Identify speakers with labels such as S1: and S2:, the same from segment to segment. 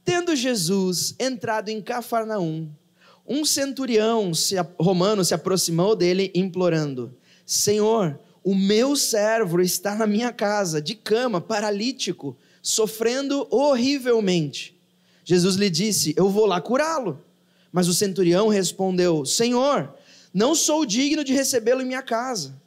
S1: Tendo Jesus entrado em Cafarnaum, um centurião romano se aproximou dele implorando: Senhor, o meu servo está na minha casa, de cama, paralítico, sofrendo horrivelmente. Jesus lhe disse: eu vou lá curá-lo. Mas o centurião respondeu: Senhor, não sou digno de recebê-lo em minha casa,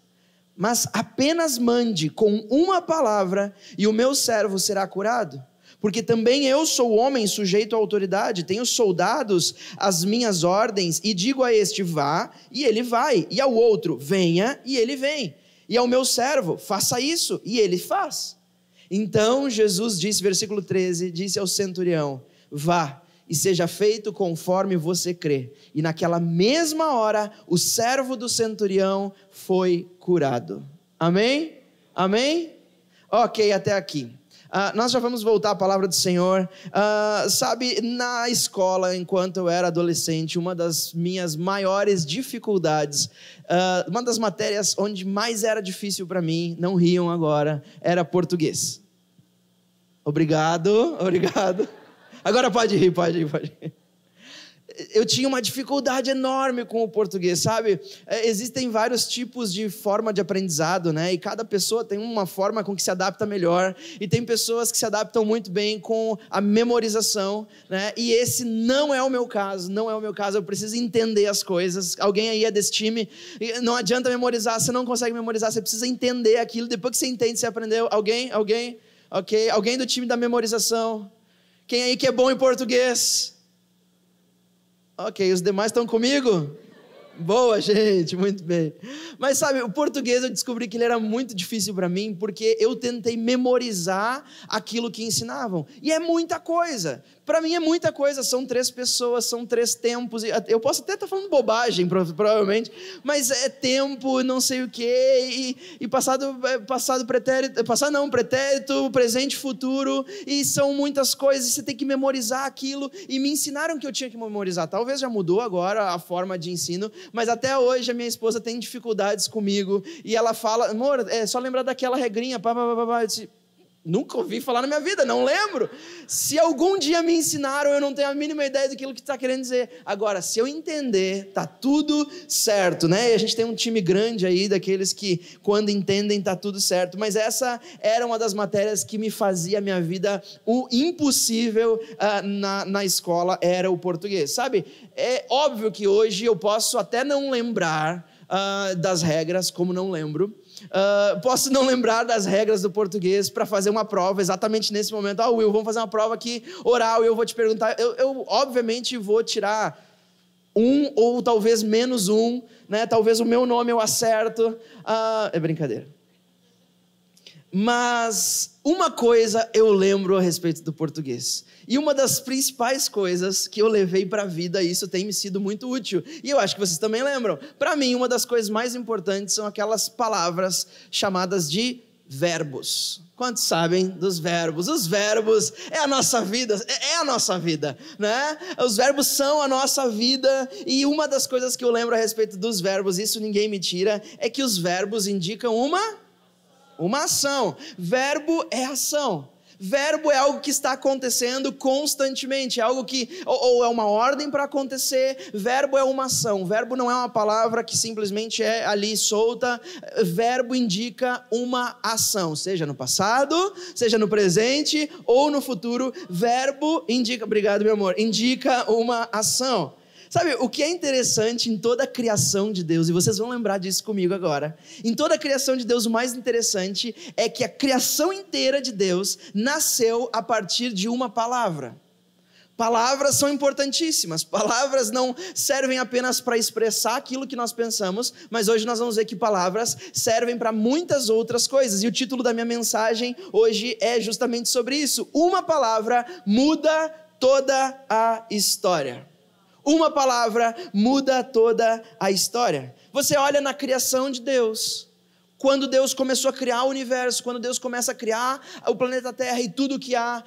S1: mas apenas mande com uma palavra e o meu servo será curado. Porque também eu sou homem sujeito à autoridade, tenho soldados às minhas ordens, e digo a este: vá, e ele vai, e ao outro: venha, e ele vem, e ao meu servo: faça isso, e ele faz. Então Jesus disse, versículo 13, disse ao centurião: vá, e seja feito conforme você crê. E naquela mesma hora, o servo do centurião foi curado. Amém? Amém? Ok, até aqui. Nós já vamos voltar à palavra do Senhor. Sabe, na escola, enquanto eu era adolescente, uma das minhas maiores dificuldades, uma das matérias onde mais era difícil para mim, não riam agora, era português. Obrigado. Agora pode rir. Eu tinha uma dificuldade enorme com o português, sabe? Existem vários tipos de forma de aprendizado, né? E cada pessoa tem uma forma com que se adapta melhor. E tem pessoas que se adaptam muito bem com a memorização, né? E esse não é o meu caso, Eu preciso entender as coisas. Alguém aí é desse time? Não adianta memorizar, você não consegue memorizar, você precisa entender aquilo. Depois que você entende, você aprendeu. Alguém? Ok. Alguém do time da memorização? Quem aí que é bom em português? Ok, os demais estão comigo? Boa, gente, muito bem. Mas sabe, o português eu descobri que ele era muito difícil para mim, porque eu tentei memorizar aquilo que ensinavam. E é muita coisa. Para mim é muita coisa. São 3 pessoas, são 3 tempos. Eu posso até estar falando bobagem, provavelmente, mas é tempo, não sei o quê, e passado, pretérito, pretérito, presente, futuro, e são muitas coisas, e você tem que memorizar aquilo, e me ensinaram que eu tinha que memorizar. Talvez já mudou agora a forma de ensino, mas até hoje a minha esposa tem dificuldades comigo, e ela fala: amor, é só lembrar daquela regrinha, eu disse: nunca ouvi falar na minha vida, não lembro. Se algum dia me ensinaram, eu não tenho a mínima ideia daquilo que está querendo dizer. Agora, se eu entender, tá tudo certo, né? E a gente tem um time grande aí, daqueles que quando entendem, tá tudo certo. Mas essa era uma das matérias que me fazia a minha vida o impossível na escola, era o português, sabe? É óbvio que hoje eu posso até não lembrar das regras, como não lembro. Posso não lembrar das regras do português para fazer uma prova exatamente nesse momento. Will, vamos fazer uma prova aqui oral e eu vou te perguntar. Eu obviamente vou tirar 1 ou talvez menos 1, né? Talvez o meu nome eu acerto. É brincadeira. Mas uma coisa eu lembro a respeito do português. E uma das principais coisas que eu levei para a vida, e isso tem me sido muito útil, e eu acho que vocês também lembram. Para mim, uma das coisas mais importantes são aquelas palavras chamadas de verbos. Quantos sabem dos verbos? Os verbos é a nossa vida, né? Os verbos são a nossa vida, e uma das coisas que eu lembro a respeito dos verbos, isso ninguém me tira, é que os verbos indicam uma ação. Verbo é ação. Verbo é algo que está acontecendo constantemente, é algo que ou é uma ordem para acontecer. Verbo é uma ação. Verbo não é uma palavra que simplesmente é ali solta. Verbo indica uma ação, seja no passado, seja no presente ou no futuro. Verbo indica, obrigado meu amor, indica uma ação. Sabe, o que é interessante em toda a criação de Deus, e vocês vão lembrar disso comigo agora, em toda a criação de Deus, o mais interessante é que a criação inteira de Deus nasceu a partir de uma palavra. Palavras são importantíssimas, palavras não servem apenas para expressar aquilo que nós pensamos, mas hoje nós vamos ver que palavras servem para muitas outras coisas, e o título da minha mensagem hoje é justamente sobre isso. Uma palavra muda toda a história. Uma palavra muda toda a história. Você olha na criação de Deus, quando Deus começou a criar o universo, quando Deus começa a criar o planeta Terra e tudo que há,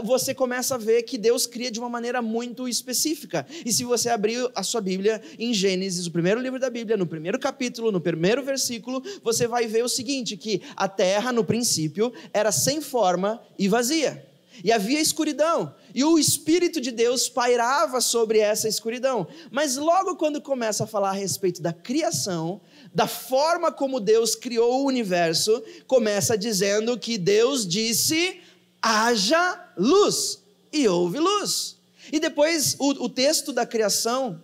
S1: você começa a ver que Deus cria de uma maneira muito específica. E se você abrir a sua Bíblia em Gênesis, o primeiro livro da Bíblia, no primeiro capítulo, no primeiro versículo, você vai ver o seguinte, que a terra no princípio era sem forma e vazia. E havia escuridão, e o Espírito de Deus pairava sobre essa escuridão. Mas logo quando começa a falar a respeito da criação, da forma como Deus criou o universo, começa dizendo que Deus disse: haja luz, e houve luz. E depois o texto da criação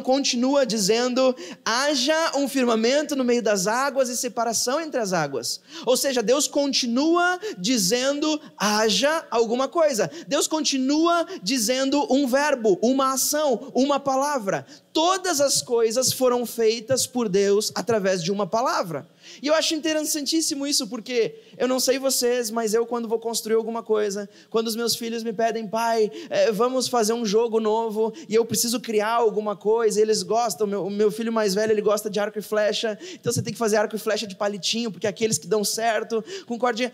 S1: continua dizendo: haja um firmamento no meio das águas e separação entre as águas. Ou seja, Deus continua dizendo: haja alguma coisa. Deus continua dizendo um verbo, uma ação, uma palavra. Todas as coisas foram feitas por Deus através de uma palavra. E eu acho interessantíssimo isso, porque eu não sei vocês, mas eu, quando vou construir alguma coisa, quando os meus filhos me pedem: pai, vamos fazer um jogo novo, e eu preciso criar alguma coisa, eles gostam, o meu filho mais velho, ele gosta de arco e flecha, então você tem que fazer arco e flecha de palitinho, porque é aqueles que dão certo, com cordinha.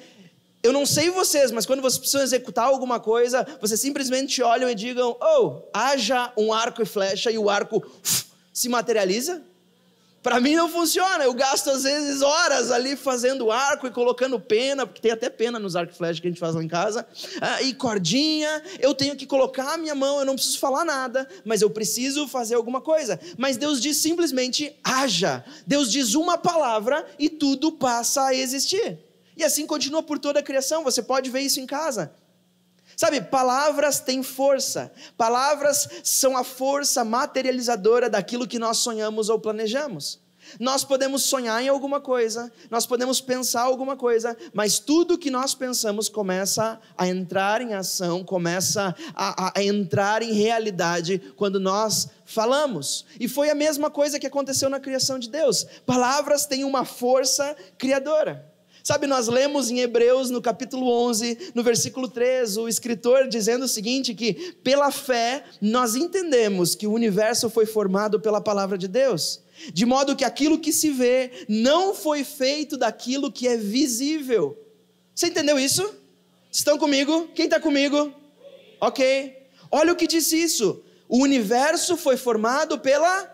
S1: Eu não sei vocês, mas quando vocês precisam executar alguma coisa, vocês simplesmente olham e digam: haja um arco e flecha, e o arco se materializa? Para mim não funciona, eu gasto às vezes horas ali fazendo arco e colocando pena, porque tem até pena nos arco e flecha que a gente faz lá em casa, e cordinha, eu tenho que colocar a minha mão, eu não preciso falar nada, mas eu preciso fazer alguma coisa. Mas Deus diz simplesmente: haja. Deus diz uma palavra e tudo passa a existir. E assim continua por toda a criação, você pode ver isso em casa. Sabe, palavras têm força. Palavras são a força materializadora daquilo que nós sonhamos ou planejamos. Nós podemos sonhar em alguma coisa, nós podemos pensar alguma coisa, mas tudo que nós pensamos começa a entrar em ação, começa a entrar em realidade quando nós falamos. E foi a mesma coisa que aconteceu na criação de Deus. Palavras têm uma força criadora. Sabe, nós lemos em Hebreus, no capítulo 11, no versículo 3, o escritor dizendo o seguinte, que pela fé nós entendemos que o universo foi formado pela palavra de Deus, de modo que aquilo que se vê não foi feito daquilo que é visível. Você entendeu isso? Estão comigo? Quem está comigo? Ok. Olha o que diz isso. O universo foi formado pela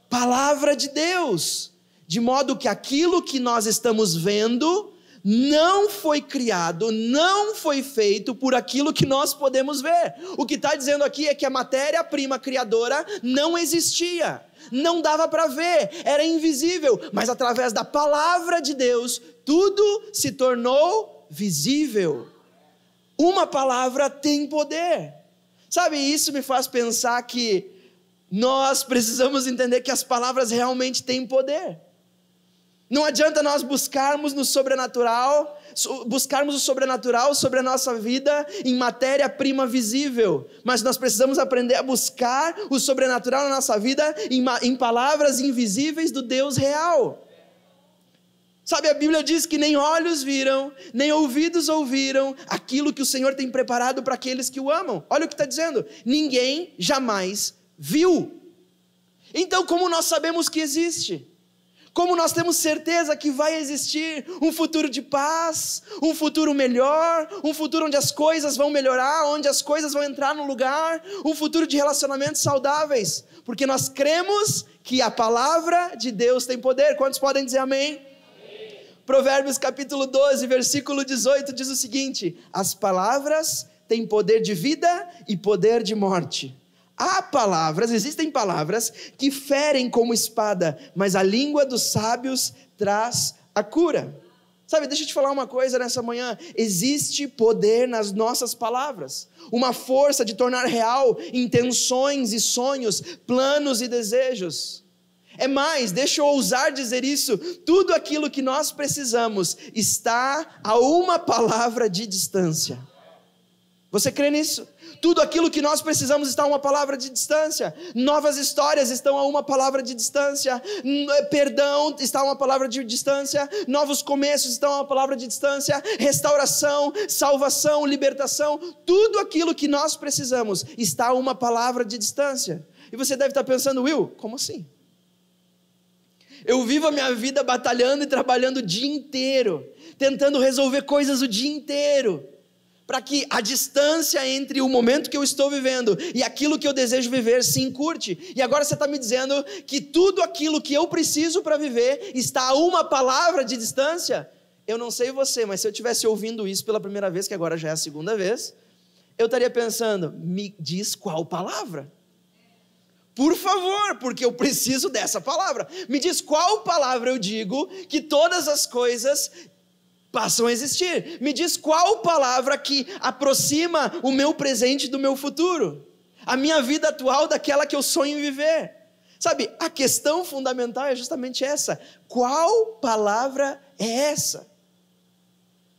S1: palavra de Deus, de modo que aquilo que nós estamos vendo não foi criado, não foi feito por aquilo que nós podemos ver. O que está dizendo aqui é que a matéria-prima criadora não existia, não dava para ver, era invisível, mas através da palavra de Deus, tudo se tornou visível. Uma palavra tem poder. Sabe, isso me faz pensar que nós precisamos entender que as palavras realmente têm poder. Não adianta nós buscarmos o sobrenatural sobre a nossa vida em matéria-prima visível, mas nós precisamos aprender a buscar o sobrenatural na nossa vida em palavras invisíveis do Deus real. Sabe, a Bíblia diz que nem olhos viram, nem ouvidos ouviram aquilo que o Senhor tem preparado para aqueles que o amam. Olha o que está dizendo: ninguém jamais viu. Então, como nós sabemos que existe? Como nós temos certeza que vai existir um futuro de paz, um futuro melhor, um futuro onde as coisas vão melhorar, onde as coisas vão entrar no lugar, um futuro de relacionamentos saudáveis? Porque nós cremos que a palavra de Deus tem poder. Quantos podem dizer amém? Amém. Provérbios capítulo 12, versículo 18 diz o seguinte: as palavras têm poder de vida e poder de morte. Existem palavras que ferem como espada, mas a língua dos sábios traz a cura. Sabe, deixa eu te falar uma coisa nessa manhã: existe poder nas nossas palavras, uma força de tornar real intenções e sonhos, planos e desejos. É mais, deixa eu ousar dizer isso: tudo aquilo que nós precisamos está a uma palavra de distância. Você crê nisso? Tudo aquilo que nós precisamos está a uma palavra de distância. Novas histórias estão a uma palavra de distância. Perdão está a uma palavra de distância. Novos começos estão a uma palavra de distância. Restauração, salvação, libertação. Tudo aquilo que nós precisamos está a uma palavra de distância. E você deve estar pensando: Will, como assim? Eu vivo a minha vida batalhando e trabalhando o dia inteiro, tentando resolver coisas o dia inteiro, para que a distância entre o momento que eu estou vivendo e aquilo que eu desejo viver se encurte. E agora você está me dizendo que tudo aquilo que eu preciso para viver está a uma palavra de distância? eu não sei você, mas se eu estivesse ouvindo isso pela primeira vez, que agora já é a segunda vez, eu estaria pensando, me diz qual palavra? Por favor, porque eu preciso dessa palavra. Me diz qual palavra eu digo que todas as coisas passam a existir. Me diz qual palavra que aproxima o meu presente do meu futuro. A minha vida atual daquela que eu sonho em viver. Sabe, a questão fundamental é justamente essa. Qual palavra é essa?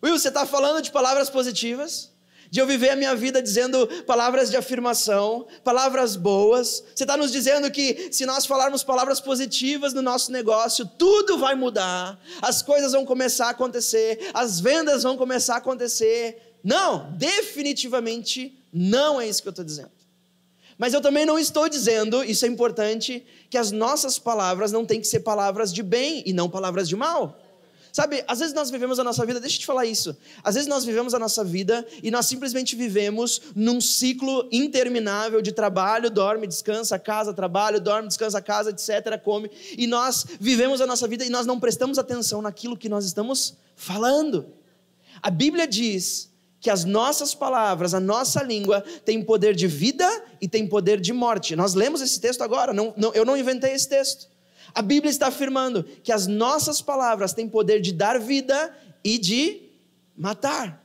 S1: Will, você está falando de palavras positivas? De eu viver a minha vida dizendo palavras de afirmação, palavras boas. Você está nos dizendo que se nós falarmos palavras positivas no nosso negócio, tudo vai mudar, as coisas vão começar a acontecer, as vendas vão começar a acontecer. Não, definitivamente não é isso que eu estou dizendo. Mas eu também não estou dizendo, isso é importante, que as nossas palavras não têm que ser palavras de bem e não palavras de mal. Sabe, às vezes nós vivemos a nossa vida, deixa eu te falar isso, às vezes nós vivemos a nossa vida e nós simplesmente vivemos num ciclo interminável de trabalho, dorme, descansa, casa, trabalho, dorme, descansa, casa, etc, come, e nós vivemos a nossa vida e nós não prestamos atenção naquilo que nós estamos falando. A Bíblia diz que as nossas palavras, a nossa língua tem poder de vida e tem poder de morte. Nós lemos esse texto agora, eu não inventei esse texto. A Bíblia está afirmando que as nossas palavras têm poder de dar vida e de matar.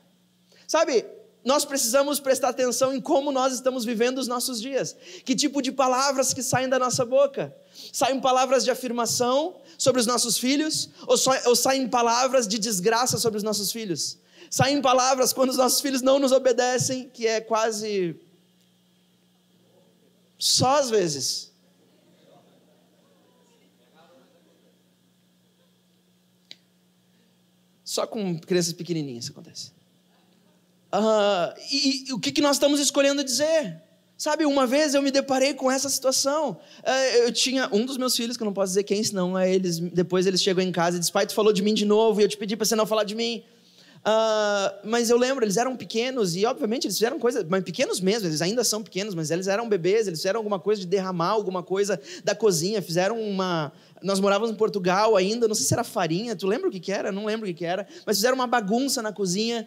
S1: Sabe, nós precisamos prestar atenção em como nós estamos vivendo os nossos dias. Que tipo de palavras que saem da nossa boca? Saem palavras de afirmação sobre os nossos filhos? Ou saem palavras de desgraça sobre os nossos filhos? Saem palavras quando os nossos filhos não nos obedecem, que é quase só às vezes. Só com crianças pequenininhas isso acontece. E o que nós estamos escolhendo dizer? Sabe, uma vez eu me deparei com essa situação. Eu tinha um dos meus filhos, que eu não posso dizer quem, senão depois eles chegam em casa e dizem, pai, tu falou de mim de novo, e eu te pedi para você não falar de mim. Mas eu lembro, eles eram pequenos, e obviamente eles fizeram coisas, mas pequenos mesmo, eles ainda são pequenos, mas eles eram bebês, eles fizeram alguma coisa de derramar alguma coisa da cozinha, nós morávamos em Portugal ainda, não sei se era farinha, tu lembra o que era? Não lembro o que era, mas fizeram uma bagunça na cozinha,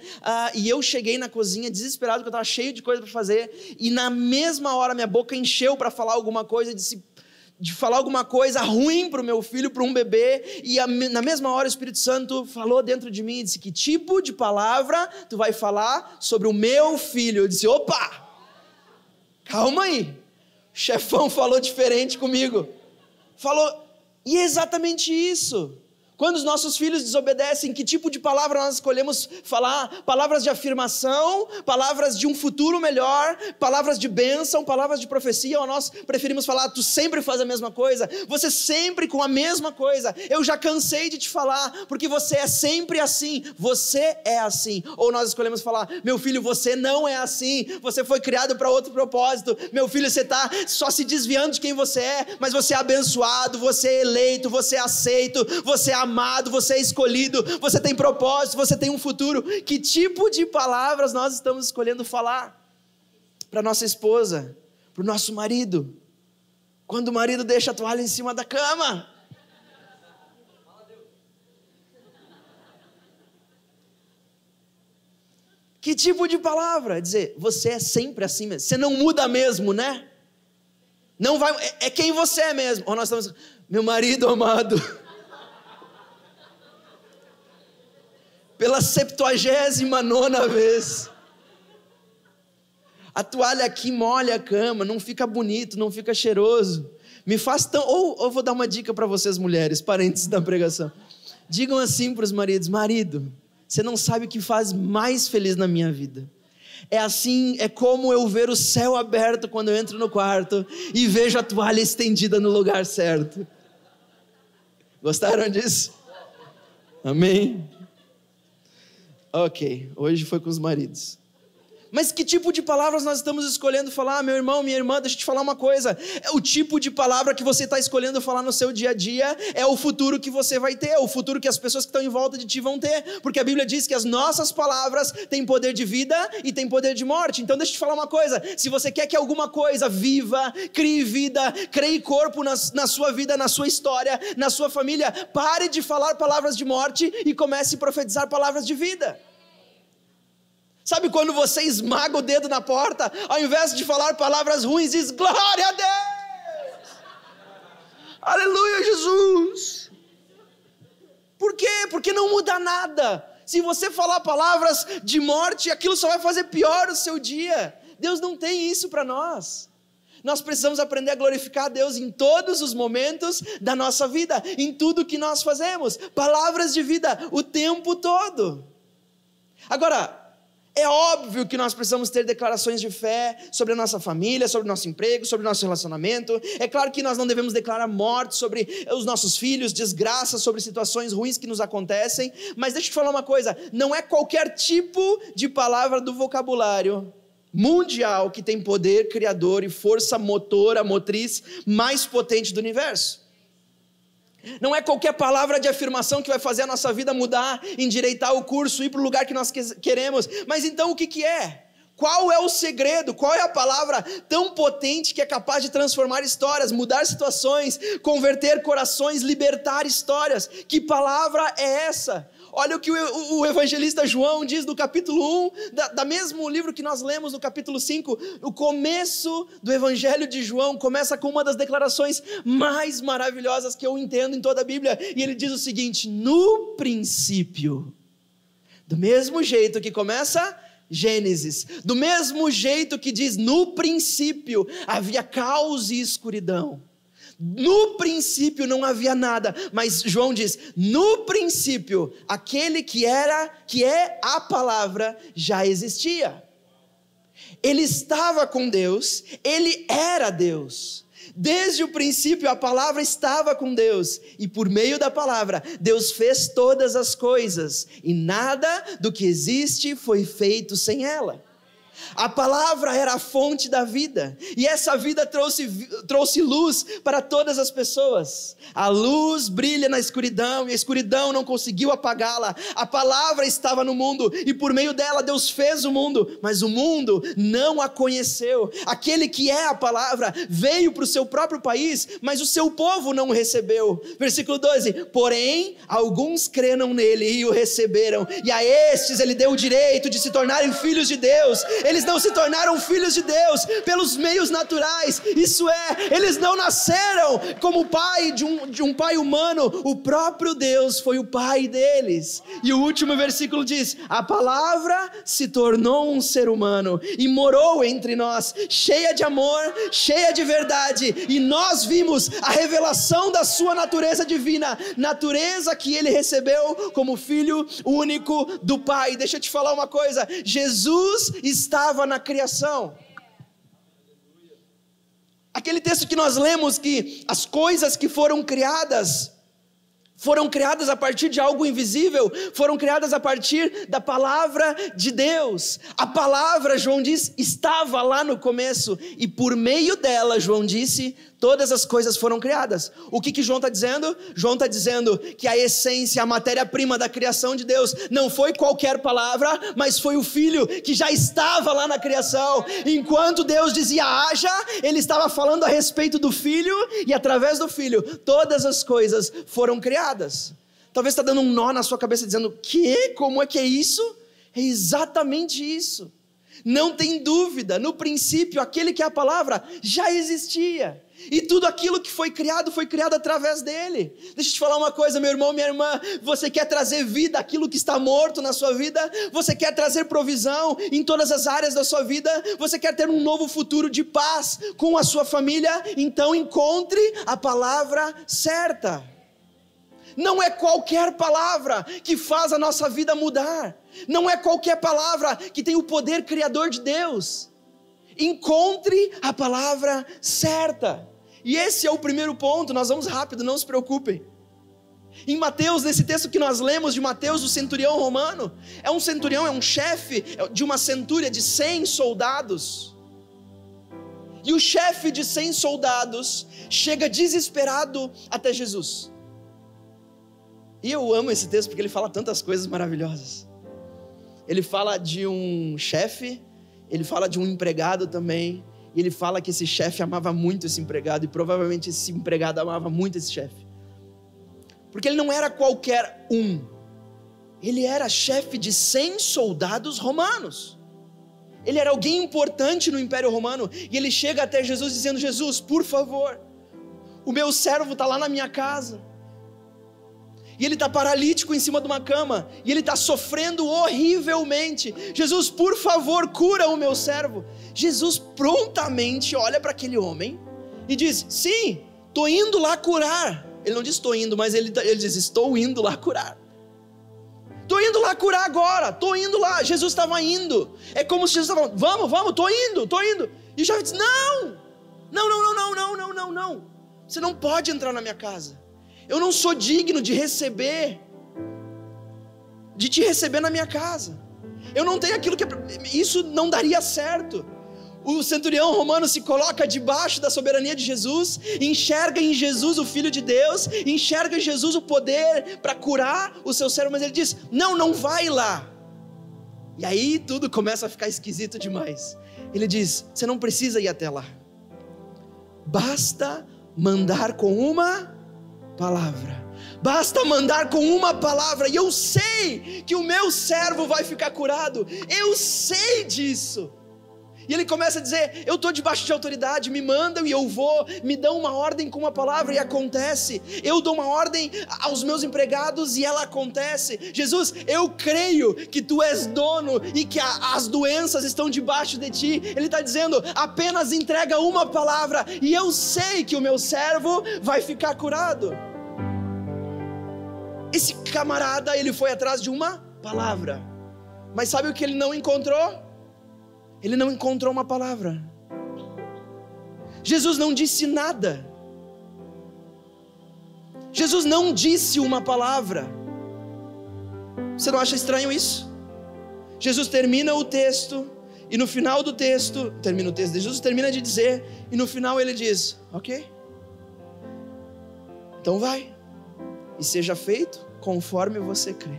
S1: e eu cheguei na cozinha desesperado, porque eu estava cheio de coisa para fazer, e na mesma hora minha boca encheu para falar alguma coisa, de falar alguma coisa ruim para o meu filho, para um bebê, e na mesma hora o Espírito Santo falou dentro de mim e disse, que tipo de palavra tu vai falar sobre o meu filho? Eu disse, opa, calma aí, o chefão falou diferente comigo, e é exatamente isso. Quando os nossos filhos desobedecem, que tipo de palavra nós escolhemos falar? Palavras de afirmação, palavras de um futuro melhor, palavras de bênção, palavras de profecia, ou nós preferimos falar, tu sempre faz a mesma coisa, você sempre com a mesma coisa, eu já cansei de te falar, porque você é sempre assim, você é assim. Ou nós escolhemos falar, meu filho, você não é assim, você foi criado para outro propósito, meu filho, você está só se desviando de quem você é, mas você é abençoado, você é eleito, você é aceito, você é amado, você é escolhido, você tem propósito, você tem um futuro. Que tipo de palavras nós estamos escolhendo falar para nossa esposa, para o nosso marido, quando o marido deixa a toalha em cima da cama? Que tipo de palavra? Dizer, você é sempre assim mesmo, você não muda mesmo, né? Não vai, é quem você é mesmo. Ou nós estamos, meu marido amado, pela 79ª vez, a toalha aqui molha a cama, não fica bonito, não fica cheiroso, me faz tão... Ou vou dar uma dica para vocês mulheres, parênteses da pregação, digam assim para os maridos, marido, você não sabe o que faz mais feliz na minha vida, é assim, é como eu ver o céu aberto quando eu entro no quarto e vejo a toalha estendida no lugar certo. Gostaram disso? Amém? Ok, hoje foi com os maridos. Mas que tipo de palavras nós estamos escolhendo falar? Meu irmão, minha irmã, deixa eu te falar uma coisa. O tipo de palavra que você está escolhendo falar no seu dia a dia é o futuro que você vai ter, o futuro que as pessoas que estão em volta de ti vão ter. Porque a Bíblia diz que as nossas palavras têm poder de vida e têm poder de morte. Então deixa eu te falar uma coisa. Se você quer que alguma coisa viva, crie vida, crie corpo na sua vida, na sua história, na sua família, pare de falar palavras de morte e comece a profetizar palavras de vida. Sabe quando você esmaga o dedo na porta, ao invés de falar palavras ruins, diz glória a Deus, aleluia Jesus. Por quê? Porque não muda nada. Se você falar palavras de morte, aquilo só vai fazer pior o seu dia. Deus não tem isso para nós. Nós precisamos aprender a glorificar a Deus em todos os momentos da nossa vida, em tudo que nós fazemos, palavras de vida o tempo todo. Agora, é óbvio que nós precisamos ter declarações de fé sobre a nossa família, sobre o nosso emprego, sobre o nosso relacionamento. É claro que nós não devemos declarar morte sobre os nossos filhos, desgraça, sobre situações ruins que nos acontecem. Mas deixa eu te falar uma coisa, não é qualquer tipo de palavra do vocabulário mundial que tem poder criador e força motora, motriz mais potente do universo. Não é qualquer palavra de afirmação que vai fazer a nossa vida mudar, endireitar o curso, ir para o lugar que nós queremos. Mas então o que é? Qual é o segredo? Qual é a palavra tão potente que é capaz de transformar histórias, mudar situações, converter corações, libertar histórias? Que palavra é essa? Olha o que o evangelista João diz no capítulo 1, da mesmo livro que nós lemos no capítulo 5, o começo do evangelho de João começa com uma das declarações mais maravilhosas que eu entendo em toda a Bíblia, e ele diz o seguinte: no princípio, do mesmo jeito que começa Gênesis, do mesmo jeito que diz no princípio havia caos e escuridão, no princípio não havia nada, mas João diz, no princípio, aquele que é a palavra já existia. Ele estava com Deus, ele era Deus. Desde o princípio a palavra estava com Deus, e por meio da palavra, Deus fez todas as coisas, e nada do que existe foi feito sem ela. A palavra era a fonte da vida, e essa vida trouxe luz para todas as pessoas. A luz brilha na escuridão, e a escuridão não conseguiu apagá-la. A palavra estava no mundo, e por meio dela Deus fez o mundo, mas o mundo não a conheceu. Aquele que é a palavra veio para o seu próprio país, mas o seu povo não o recebeu. Versículo 12, porém alguns creram nele e o receberam, e a estes ele deu o direito de se tornarem filhos de Deus. Eles não se tornaram filhos de Deus pelos meios naturais, isso é, eles não nasceram como pai de um pai humano, o próprio Deus foi o pai deles. E o último versículo diz, a palavra se tornou um ser humano e morou entre nós, cheia de amor, cheia de verdade, e nós vimos a revelação da sua natureza divina, natureza que ele recebeu como filho único do Pai. Deixa eu te falar uma coisa, Jesus estava na criação. Aquele texto que nós lemos, que as coisas que foram criadas a partir de algo invisível, foram criadas a partir da palavra de Deus. A palavra, João diz, estava lá no começo, e por meio dela, João disse, todas as coisas foram criadas. O que João está dizendo? João está dizendo que a essência, a matéria-prima da criação de Deus, não foi qualquer palavra, mas foi o Filho que já estava lá na criação. Enquanto Deus dizia haja, ele estava falando a respeito do Filho, e através do Filho, todas as coisas foram criadas. Talvez está dando um nó na sua cabeça, dizendo, que? Como é que é isso? É exatamente isso. Não tem dúvida, no princípio, aquele que é a palavra já existia. E tudo aquilo que foi criado através dele. Deixa eu te falar uma coisa, meu irmão, minha irmã, você quer trazer vida àquilo que está morto na sua vida? Você quer trazer provisão em todas as áreas da sua vida? Você quer ter um novo futuro de paz com a sua família? Então encontre a palavra certa. Não é qualquer palavra que faz a nossa vida mudar. Não é qualquer palavra que tem o poder criador de Deus. Encontre a palavra certa. E esse é o primeiro ponto, nós vamos rápido, não se preocupem. Em Mateus, nesse texto que nós lemos de Mateus, o centurião romano, é um centurião, é um chefe de uma centúria de 100 soldados. E o chefe de 100 soldados chega desesperado até Jesus. E eu amo esse texto porque ele fala tantas coisas maravilhosas. Ele fala de um chefe, ele fala de um empregado também, e ele fala que esse chefe amava muito esse empregado, e provavelmente esse empregado amava muito esse chefe. Porque ele não era qualquer um, ele era chefe de 100 soldados romanos. Ele era alguém importante no Império Romano, e ele chega até Jesus dizendo: Jesus, por favor, o meu servo está lá na minha casa, e ele está paralítico em cima de uma cama, e ele está sofrendo horrivelmente. Jesus, por favor, cura o meu servo. Jesus prontamente olha para aquele homem e diz: sim, estou indo lá curar. Ele não diz estou indo, mas ele diz: estou indo lá curar. Estou indo lá curar agora, estou indo lá. Jesus estava indo. É como se Jesus estava falando: vamos, estou indo. E o chefe diz: não. Você não pode entrar na minha casa. Eu não sou digno de te receber na minha casa. Eu não tenho aquilo que... Isso não daria certo. O centurião romano se coloca debaixo da soberania de Jesus, enxerga em Jesus o Filho de Deus, enxerga em Jesus o poder para curar o seu servo, mas ele diz: não vai lá. E aí tudo começa a ficar esquisito demais. Ele diz: você não precisa ir até lá, basta mandar com uma palavra. Basta mandar com uma palavra, e eu sei que o meu servo vai ficar curado. Eu sei disso. E ele começa a dizer: eu estou debaixo de autoridade, me mandam e eu vou, me dão uma ordem com uma palavra e acontece. Eu dou uma ordem aos meus empregados e ela acontece. Jesus, eu creio que tu és dono e que as doenças estão debaixo de ti. Ele está dizendo: apenas entrega uma palavra e eu sei que o meu servo vai ficar curado. Esse camarada, ele foi atrás de uma palavra, mas sabe o que ele não encontrou? Ele não encontrou uma palavra. Jesus não disse nada. Jesus não disse uma palavra. Você não acha estranho isso? Jesus termina o texto, e no final do texto, Jesus termina de dizer, e no final ele diz: ok, então vai, e seja feito conforme você crê.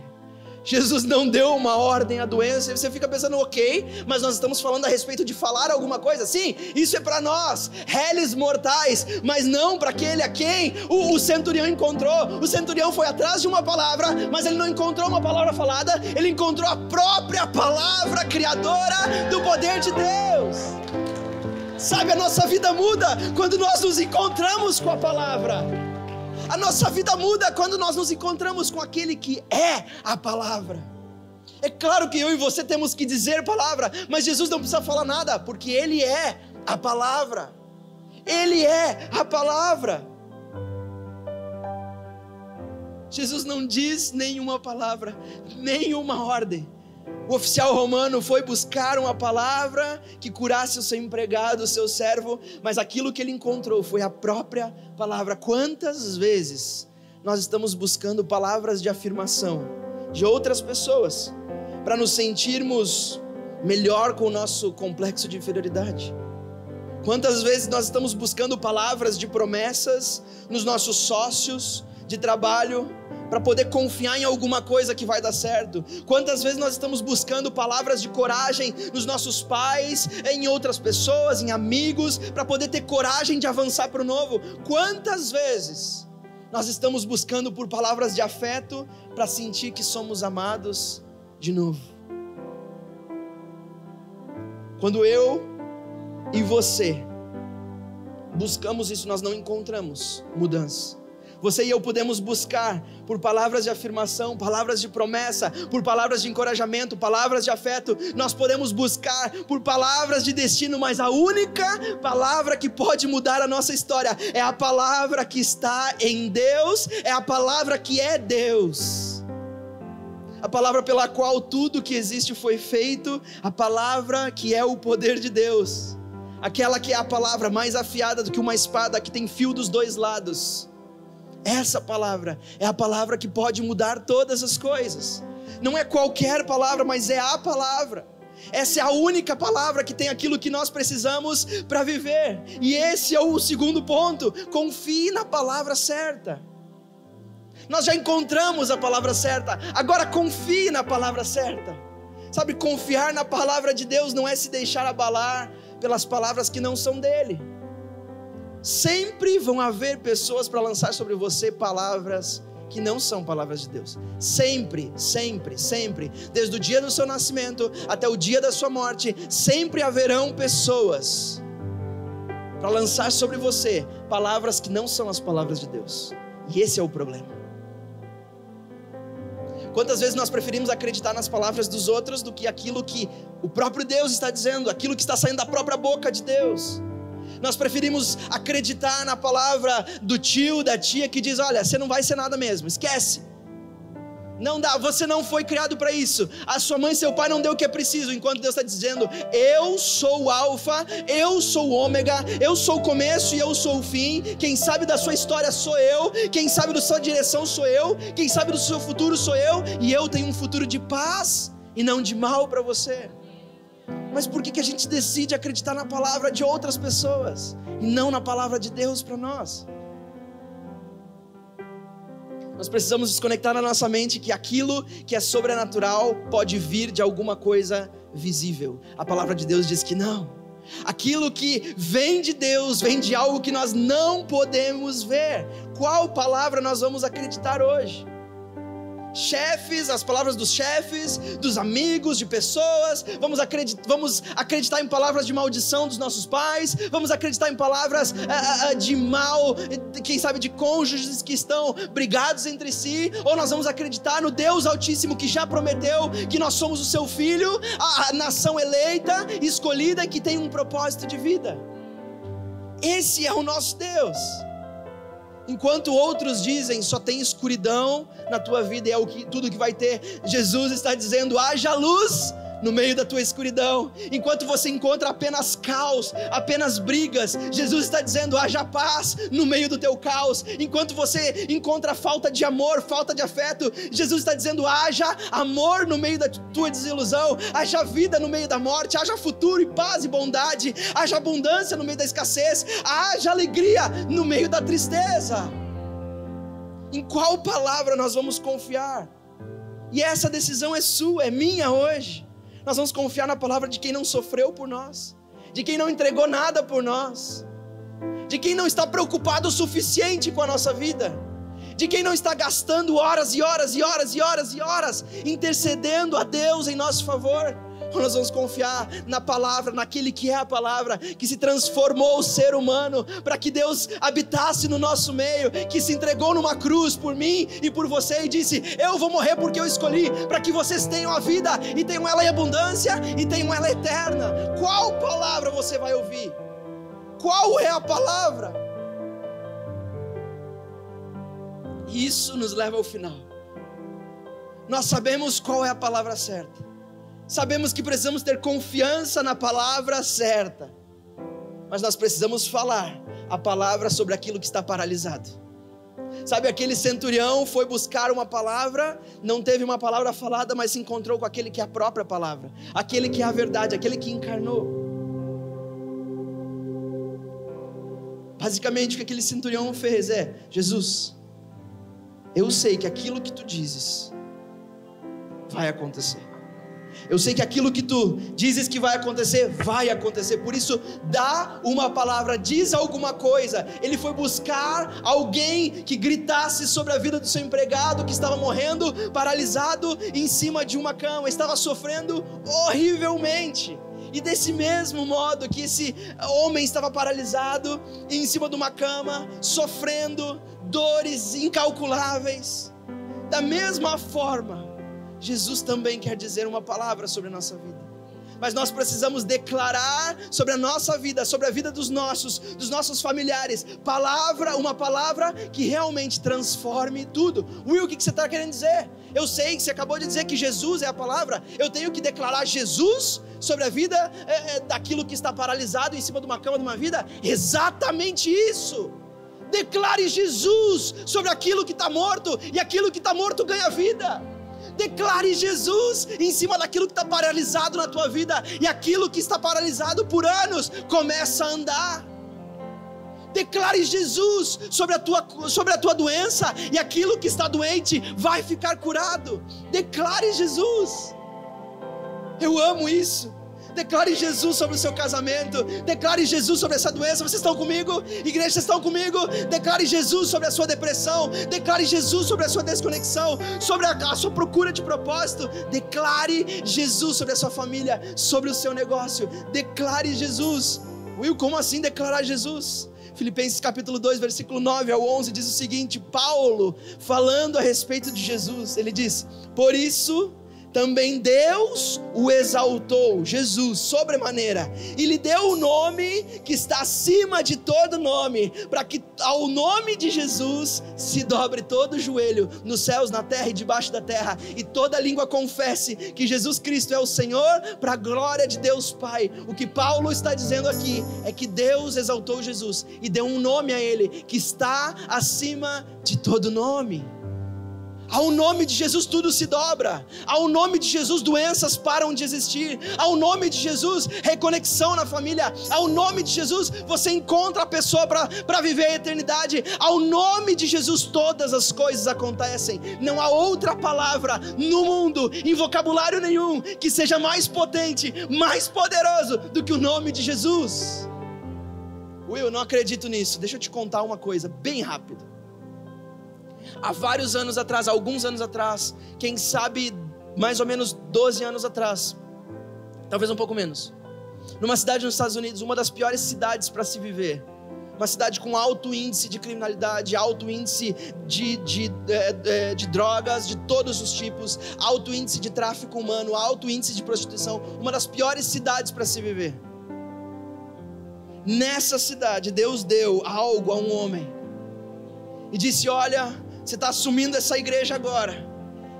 S1: Jesus não deu uma ordem à doença, e você fica pensando: ok, mas nós estamos falando a respeito de falar alguma coisa. Sim, isso é para nós, réis mortais, mas não para aquele a quem o centurião encontrou. O centurião foi atrás de uma palavra, mas ele não encontrou uma palavra falada, ele encontrou a própria palavra criadora do poder de Deus. Sabe, a nossa vida muda quando nós nos encontramos com a palavra. A nossa vida muda quando nós nos encontramos com aquele que é a palavra. É claro que eu e você temos que dizer palavra, mas Jesus não precisa falar nada, porque Ele é a palavra. Ele é a palavra. Jesus não diz nenhuma palavra, nenhuma ordem. O oficial romano foi buscar uma palavra que curasse o seu empregado, o seu servo, mas aquilo que ele encontrou foi a própria palavra. Quantas vezes nós estamos buscando palavras de afirmação de outras pessoas para nos sentirmos melhor com o nosso complexo de inferioridade? Quantas vezes nós estamos buscando palavras de promessas nos nossos sócios de trabalho para poder confiar em alguma coisa que vai dar certo? Quantas vezes nós estamos buscando palavras de coragem nos nossos pais, em outras pessoas, em amigos, para poder ter coragem de avançar para o novo? Quantas vezes nós estamos buscando por palavras de afeto para sentir que somos amados de novo? Quando eu e você buscamos isso, nós não encontramos mudança. Você e eu podemos buscar por palavras de afirmação, palavras de promessa, por palavras de encorajamento, palavras de afeto. Nós podemos buscar por palavras de destino, mas a única palavra que pode mudar a nossa história é a palavra que está em Deus, é a palavra que é Deus. A palavra pela qual tudo que existe foi feito, a palavra que é o poder de Deus. Aquela que é a palavra mais afiada do que uma espada, que tem fio dos dois lados. Essa palavra é a palavra que pode mudar todas as coisas. Não é qualquer palavra, mas é a palavra. Essa é a única palavra que tem aquilo que nós precisamos para viver. E esse é o segundo ponto: confie na palavra certa. Nós já encontramos a palavra certa, agora confie na palavra certa. Sabe, confiar na palavra de Deus não é se deixar abalar pelas palavras que não são dele. Sempre vão haver pessoas para lançar sobre você palavras que não são palavras de Deus. Sempre, sempre, sempre. Desde o dia do seu nascimento até o dia da sua morte, sempre haverão pessoas para lançar sobre você palavras que não são as palavras de Deus. E esse é o problema. Quantas vezes nós preferimos acreditar nas palavras dos outros do que aquilo que o próprio Deus está dizendo, aquilo que está saindo da própria boca de Deus? Nós preferimos acreditar na palavra do tio, da tia que diz: olha, você não vai ser nada mesmo, esquece. Não dá, você não foi criado para isso. A sua mãe e seu pai não deu o que é preciso. Enquanto Deus está dizendo: eu sou o alfa, eu sou o ômega, eu sou o começo e eu sou o fim. Quem sabe da sua história sou eu, quem sabe da sua direção sou eu, quem sabe do seu futuro sou eu, e eu tenho um futuro de paz e não de mal para você. Mas por que a gente decide acreditar na palavra de outras pessoas e não na palavra de Deus para nós? Nós precisamos desconectar na nossa mente que aquilo que é sobrenatural pode vir de alguma coisa visível. A palavra de Deus diz que não. Aquilo que vem de Deus vem de algo que nós não podemos ver. Qual palavra nós vamos acreditar hoje? Chefes, as palavras dos chefes, dos amigos, de pessoas. Vamos acreditar em palavras de maldição dos nossos pais. Vamos acreditar em palavras de mal, quem sabe de cônjuges que estão brigados entre si. Ou nós vamos acreditar no Deus Altíssimo que já prometeu que nós somos o seu filho, a nação eleita, escolhida, que tem um propósito de vida. Esse é o nosso Deus. Enquanto outros dizem: só tem escuridão na tua vida e é tudo que vai ter, Jesus está dizendo: haja luz no meio da tua escuridão. Enquanto você encontra apenas caos, apenas brigas, Jesus está dizendo: haja paz no meio do teu caos. Enquanto você encontra falta de amor, falta de afeto, Jesus está dizendo: haja amor no meio da tua desilusão, haja vida no meio da morte, haja futuro e paz e bondade, haja abundância no meio da escassez, haja alegria no meio da tristeza. Em qual palavra nós vamos confiar? E essa decisão é sua, é minha hoje. Nós vamos confiar na palavra de quem não sofreu por nós, de quem não entregou nada por nós, de quem não está preocupado o suficiente com a nossa vida, de quem não está gastando horas e horas e horas e horas e horas intercedendo a Deus em nosso favor. Ou nós vamos confiar na palavra, naquele que é a palavra, que se transformou o ser humano para que Deus habitasse no nosso meio, que se entregou numa cruz por mim e por você e disse: eu vou morrer porque eu escolhi, para que vocês tenham a vida e tenham ela em abundância e tenham ela eterna. Qual palavra você vai ouvir? Qual é a palavra? Isso nos leva ao final. Nós sabemos qual é a palavra certa. Sabemos que precisamos ter confiança na palavra certa, mas nós precisamos falar a palavra sobre aquilo que está paralisado. Sabe, aquele centurião foi buscar uma palavra, não teve uma palavra falada, mas se encontrou com aquele que é a própria palavra, aquele que é a verdade, aquele que encarnou. Basicamente o que aquele centurião fez é: Jesus, eu sei que aquilo que tu dizes vai acontecer. Eu sei que aquilo que tu dizes que vai acontecer, por isso dá uma palavra, diz alguma coisa. Ele foi buscar alguém que gritasse sobre a vida do seu empregado, que estava morrendo, paralisado, em cima de uma cama, estava sofrendo horrivelmente. E desse mesmo modo que esse homem estava paralisado, em cima de uma cama, sofrendo dores incalculáveis, da mesma forma, Jesus também quer dizer uma palavra sobre a nossa vida. Mas nós precisamos declarar sobre a nossa vida, sobre a vida dos nossos familiares, uma palavra que realmente transforme tudo. Will, o que você está querendo dizer? Eu sei que você acabou de dizer que Jesus é a palavra. Eu tenho que declarar Jesus sobre a vida daquilo que está paralisado em cima de uma cama de uma vida? Exatamente isso. Declare Jesus sobre aquilo que está morto, e aquilo que está morto ganha vida. Declare Jesus em cima daquilo que está paralisado na tua vida, e aquilo que está paralisado por anos começa a andar. Declare Jesus sobre a tua doença, e aquilo que está doente vai ficar curado. Declare Jesus. Eu amo isso. Declare Jesus sobre o seu casamento. Declare Jesus sobre essa doença. Vocês estão comigo? Igreja, vocês estão comigo? Declare Jesus sobre a sua depressão. Declare Jesus sobre a sua desconexão, sobre a sua procura de propósito. Declare Jesus sobre a sua família, sobre o seu negócio. Declare Jesus. Will, como assim declarar Jesus? Filipenses capítulo 2, versículo 9 ao 11 diz o seguinte: Paulo, falando a respeito de Jesus, ele diz: por isso também Deus o exaltou, Jesus, sobremaneira, e lhe deu o nome que está acima de todo nome, para que ao nome de Jesus se dobre todo o joelho, nos céus, na terra e debaixo da terra, e toda língua confesse que Jesus Cristo é o Senhor, para a glória de Deus Pai. O que Paulo está dizendo aqui é que Deus exaltou Jesus e deu um nome a Ele que está acima de todo nome. Ao nome de Jesus tudo se dobra. Ao nome de Jesus doenças param de existir. Ao nome de Jesus reconexão na família. Ao nome de Jesus você encontra a pessoa para viver a eternidade. Ao nome de Jesus todas as coisas acontecem. Não há outra palavra no mundo, em vocabulário nenhum, que seja mais potente, mais poderoso do que o nome de Jesus. Will, eu não acredito nisso. Deixa eu te contar uma coisa bem rápido. Há vários anos atrás, alguns anos atrás, quem sabe mais ou menos 12 anos atrás, talvez um pouco menos, numa cidade nos Estados Unidos, uma das piores cidades para se viver, uma cidade com alto índice de criminalidade, alto índice de drogas de todos os tipos, alto índice de tráfico humano, alto índice de prostituição, uma das piores cidades para se viver. Nessa cidade, Deus deu algo a um homem e disse: olha, você está assumindo essa igreja agora,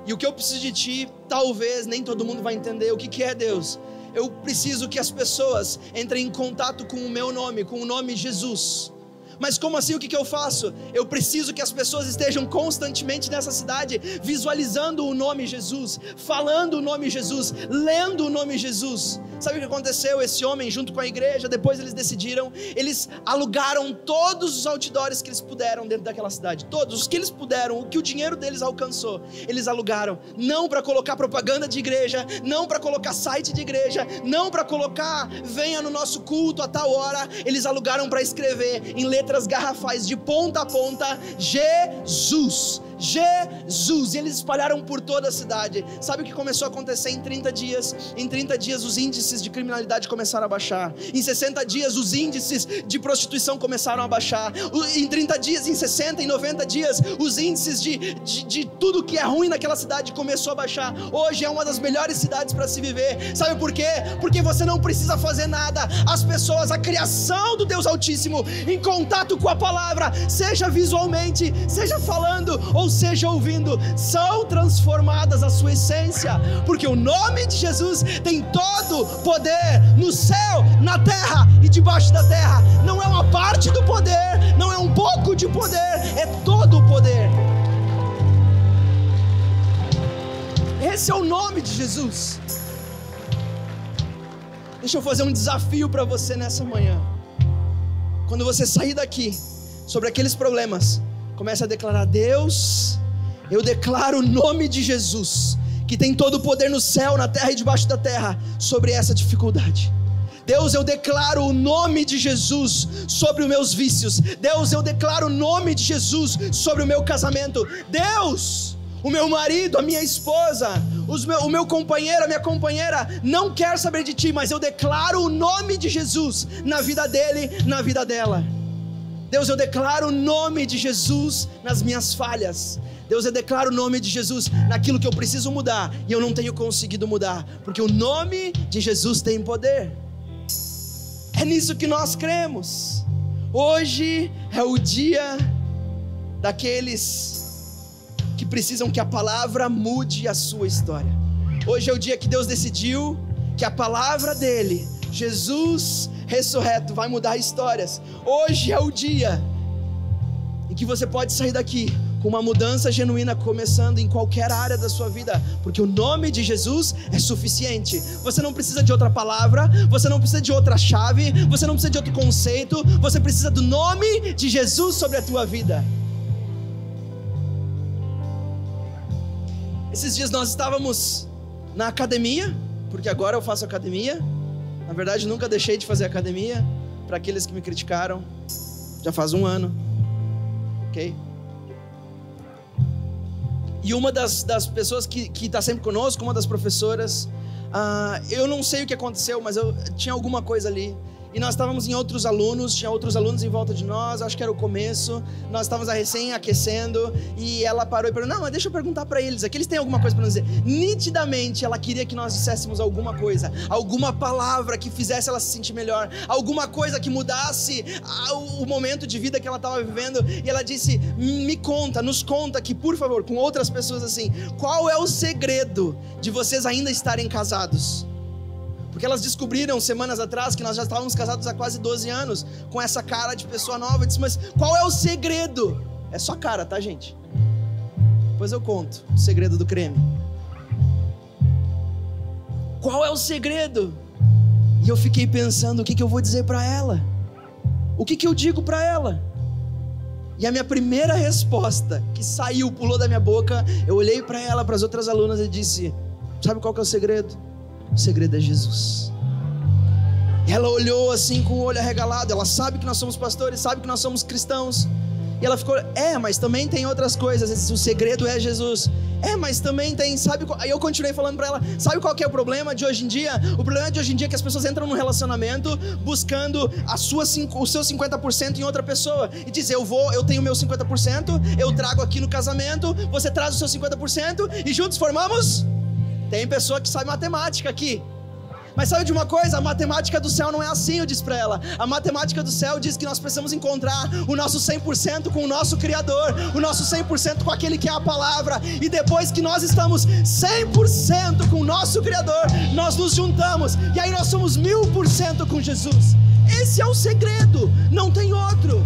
S1: e o que eu preciso de ti, talvez nem todo mundo vai entender. O que é, Deus? Eu preciso que as pessoas entrem em contato com o meu nome, com o nome Jesus. Mas como assim? O que eu faço? Eu preciso que as pessoas estejam constantemente nessa cidade, visualizando o nome Jesus, falando o nome Jesus, lendo o nome Jesus. Sabe o que aconteceu? Esse homem junto com a igreja, depois eles decidiram, eles alugaram todos os outdoors que eles puderam dentro daquela cidade, todos os que eles puderam, o que o dinheiro deles alcançou, eles alugaram, não para colocar propaganda de igreja, não para colocar site de igreja, não para colocar venha no nosso culto a tal hora, eles alugaram para escrever em letras garrafais de ponta a ponta: Jesus, Jesus, e eles espalharam por toda a cidade. Sabe o que começou a acontecer em 30 dias? Em 30 dias os índices de criminalidade começaram a baixar. Em 60 dias os índices de prostituição começaram a baixar. Em 30 dias, em 60, em 90 dias os índices de tudo que é ruim naquela cidade começou a baixar. Hoje é uma das melhores cidades para se viver. Sabe por quê? Porque você não precisa fazer nada. As pessoas, a criação do Deus Altíssimo, em contato com a palavra, seja visualmente, seja falando ou seja ouvindo, são transformadas a sua essência, porque o nome de Jesus tem todo poder no céu, na terra e debaixo da terra. Não é uma parte do poder, não é um pouco de poder, é todo o poder. Esse é o nome de Jesus. Deixa eu fazer um desafio para você nessa manhã. Quando você sair daqui, sobre aqueles problemas, comece a declarar: Deus, eu declaro o nome de Jesus, que tem todo o poder no céu, na terra e debaixo da terra, sobre essa dificuldade. Deus, eu declaro o nome de Jesus sobre os meus vícios. Deus, eu declaro o nome de Jesus sobre o meu casamento. Deus, o meu marido, a minha esposa, o meu companheiro, a minha companheira não quer saber de ti, mas eu declaro o nome de Jesus na vida dele, na vida dela. Deus, eu declaro o nome de Jesus nas minhas falhas. Deus, eu declaro o nome de Jesus naquilo que eu preciso mudar e eu não tenho conseguido mudar, porque o nome de Jesus tem poder. É nisso que nós cremos. Hoje é o dia daqueles que precisam que a palavra mude a sua história. Hoje é o dia que Deus decidiu que a palavra dele, Jesus ressurreto, vai mudar histórias. Hoje é o dia e que você pode sair daqui com uma mudança genuína começando em qualquer área da sua vida, porque o nome de Jesus é suficiente. Você não precisa de outra palavra, você não precisa de outra chave, você não precisa de outro conceito, você precisa do nome de Jesus sobre a tua vida. Esses dias nós estávamos na academia, porque agora eu faço academia. Na verdade, nunca deixei de fazer academia. Para aqueles que me criticaram, já faz 1 ano, ok? E uma das pessoas que está sempre conosco, uma das professoras, eu não sei o que aconteceu, mas tinha alguma coisa ali. E nós estávamos em outros alunos, tinha outros alunos em volta de nós, acho que era o começo, nós estávamos recém aquecendo, e ela parou e perguntou, não, mas deixa eu perguntar para eles, aqui eles têm alguma coisa para nos dizer. Nitidamente ela queria que nós disséssemos alguma coisa, alguma palavra que fizesse ela se sentir melhor, alguma coisa que mudasse o momento de vida que ela estava vivendo, e ela disse, nos conta aqui, por favor, com outras pessoas assim, qual é o segredo de vocês ainda estarem casados? Porque elas descobriram semanas atrás que nós já estávamos casados há quase 12 anos, com essa cara de pessoa nova. Eu disse, mas qual é o segredo? É só cara, tá, gente? Depois eu conto o segredo do creme. Qual é o segredo? E eu fiquei pensando, o que eu vou dizer para ela? O que eu digo para ela? E a minha primeira resposta, que saiu, pulou da minha boca, eu olhei para ela, para as outras alunas e disse, sabe qual que é o segredo? O segredo é Jesus. Ela olhou assim com o olho arregalado. Ela sabe que nós somos pastores, sabe que nós somos cristãos. E ela ficou, mas também tem outras coisas. O segredo é Jesus. Mas também tem, sabe? Aí eu continuei falando pra ela, sabe qual que é o problema de hoje em dia? O problema de hoje em dia é que as pessoas entram num relacionamento buscando o seu 50% em outra pessoa. E diz, eu tenho o meu 50%, eu trago aqui no casamento, você traz o seu 50% e juntos formamos... Tem pessoa que sabe matemática aqui. Mas sabe de uma coisa? A matemática do céu não é assim, eu disse para ela. A matemática do céu diz que nós precisamos encontrar o nosso 100% com o nosso Criador, o nosso 100% com aquele que é a palavra. E depois que nós estamos 100% com o nosso Criador, nós nos juntamos. E aí nós somos 1000% com Jesus. Esse é o segredo, não tem outro.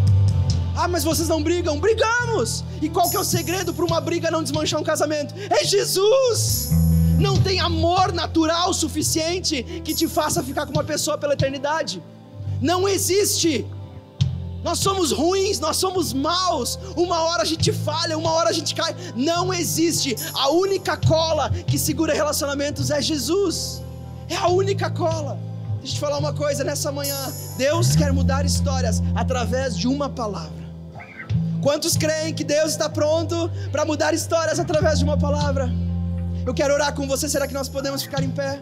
S1: Mas vocês não brigam? Brigamos! E qual que é o segredo para uma briga não desmanchar um casamento? É Jesus! Não tem amor natural suficiente que te faça ficar com uma pessoa pela eternidade. Não existe. Nós somos ruins, nós somos maus. Uma hora a gente falha, uma hora a gente cai. Não existe. A única cola que segura relacionamentos é Jesus. É a única cola. Deixa eu te falar uma coisa nessa manhã. Deus quer mudar histórias através de uma palavra. Quantos creem que Deus está pronto para mudar histórias através de uma palavra? Eu quero orar com você, será que nós podemos ficar em pé?